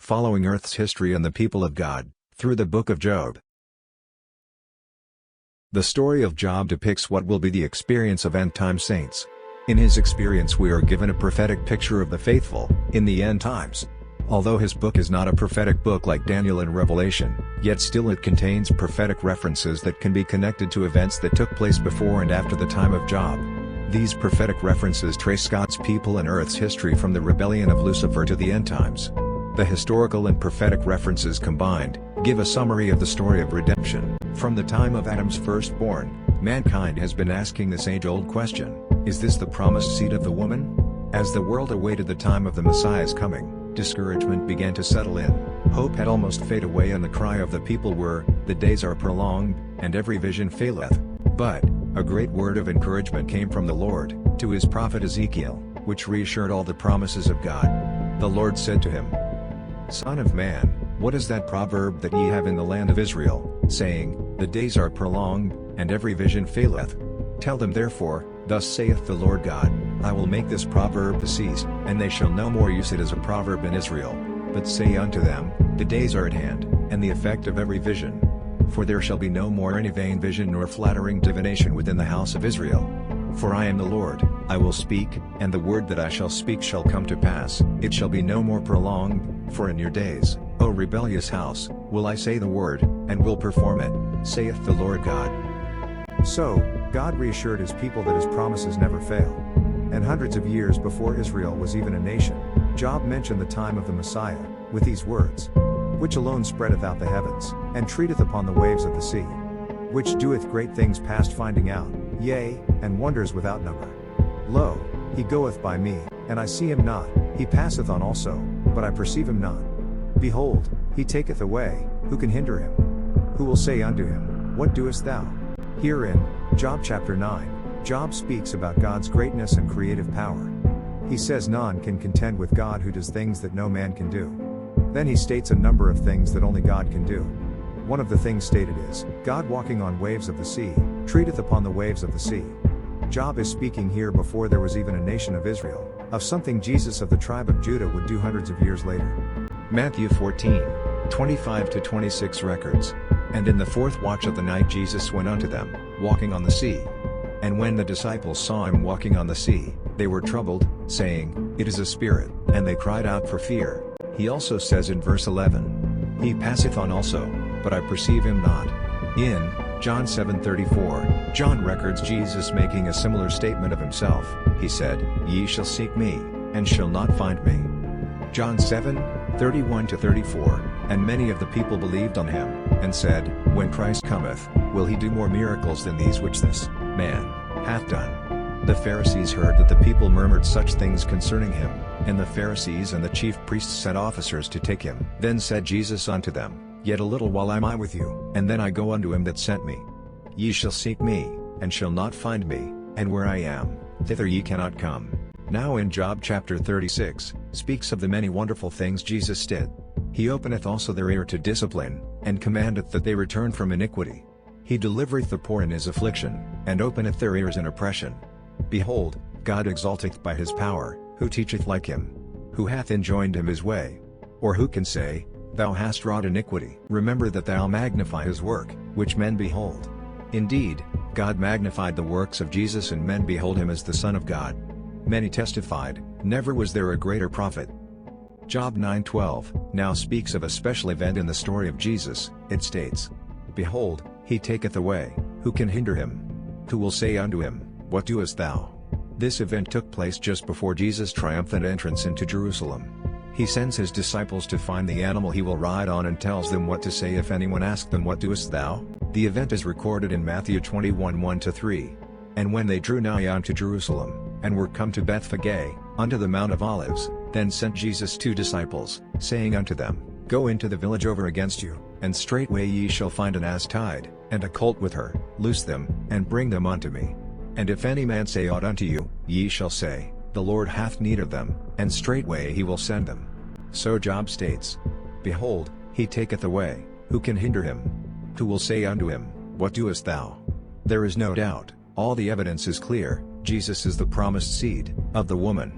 following Earth's history and the people of God, through the book of Job. The story of Job depicts what will be the experience of end-time saints. In his experience we are given a prophetic picture of the faithful, in the end times. Although his book is not a prophetic book like Daniel and Revelation, yet still it contains prophetic references that can be connected to events that took place before and after the time of Job. These prophetic references trace God's people and Earth's history from the rebellion of Lucifer to the end times. The historical and prophetic references combined give a summary of the story of redemption. From the time of Adam's firstborn, mankind has been asking this age-old question: is this the promised seed of the woman? As the world awaited the time of the Messiah's coming, discouragement began to settle in. Hope had almost faded away, and the cry of the people were, "The days are prolonged, and every vision faileth." But a great word of encouragement came from the Lord to his prophet Ezekiel, which reassured all the promises of God. The Lord said to him, "Son of man, what is that proverb that ye have in the land of Israel, saying, The days are prolonged, and every vision faileth? Tell them therefore, Thus saith the Lord God, I will make this proverb to cease, and they shall no more use it as a proverb in Israel. But say unto them, The days are at hand, and the effect of every vision. For there shall be no more any vain vision nor flattering divination within the house of Israel. For I am the Lord, I will speak, and the word that I shall speak shall come to pass. It shall be no more prolonged, for in your days, O rebellious house, will I say the word, and will perform it, saith the Lord God." So, God reassured his people that his promises never fail. And hundreds of years before Israel was even a nation, Job mentioned the time of the Messiah, with these words: "Which alone spreadeth out the heavens, and treateth upon the waves of the sea. Which doeth great things past finding out, yea, and wonders without number. Lo, he goeth by me, and I see him not, he passeth on also, but I perceive him not. Behold, he taketh away, who can hinder him? Who will say unto him, What doest thou?" Here in Job chapter 9, Job speaks about God's greatness and creative power. He says none can contend with God, who does things that no man can do. Then he states a number of things that only God can do. One of the things stated is, God walking on waves of the sea, treateth upon the waves of the sea. Job is speaking here before there was even a nation of Israel, of something Jesus of the tribe of Judah would do hundreds of years later. Matthew 14:25-26 records, "And in the fourth watch of the night Jesus went unto them, walking on the sea. And when the disciples saw him walking on the sea, they were troubled, saying, It is a spirit, and they cried out for fear." He also says in verse 11, "He passeth on also, but I perceive him not." In John 7:34, John records Jesus making a similar statement of himself. He said, "Ye shall seek me, and shall not find me." John 7:31-34, "And many of the people believed on him, and said, When Christ cometh, will he do more miracles than these which this man hath done?" The Pharisees heard that the people murmured such things concerning him, and the Pharisees and the chief priests sent officers to take him. Then said Jesus unto them, "Yet a little while am I with you, and then I go unto him that sent me. Ye shall seek me, and shall not find me, and where I am, thither ye cannot come." Now in Job chapter 36, speaks of the many wonderful things Jesus did. He openeth also their ear to discipline, and commandeth that they return from iniquity. He delivereth the poor in his affliction, and openeth their ears in oppression. Behold, God exalteth by his power, who teacheth like him? Who hath enjoined him his way? Or who can say, Thou hast wrought iniquity? Remember that thou magnify his work, which men behold. Indeed, God magnified the works of Jesus, and men behold him as the Son of God. Many testified, Never was there a greater prophet. Job 9:12 now speaks of a special event in the story of Jesus. It states, "Behold, he taketh away, who can hinder him? Who will say unto him, What doest thou?" This event took place just before Jesus' triumphant entrance into Jerusalem. He sends his disciples to find the animal he will ride on, and tells them what to say if anyone asks them, "What doest thou?" The event is recorded in Matthew 21:1-3. "And when they drew nigh unto Jerusalem, and were come to Bethphage, unto the Mount of Olives, then sent Jesus 2 disciples, saying unto them, Go into the village over against you, and straightway ye shall find an ass tied, and a colt with her, loose them, and bring them unto me. And if any man say aught unto you, ye shall say, The Lord hath need of them, and straightway he will send them." So Job states, "Behold, he taketh away, who can hinder him? Who will say unto him, What doest thou?" There is no doubt, all the evidence is clear, Jesus is the promised seed of the woman.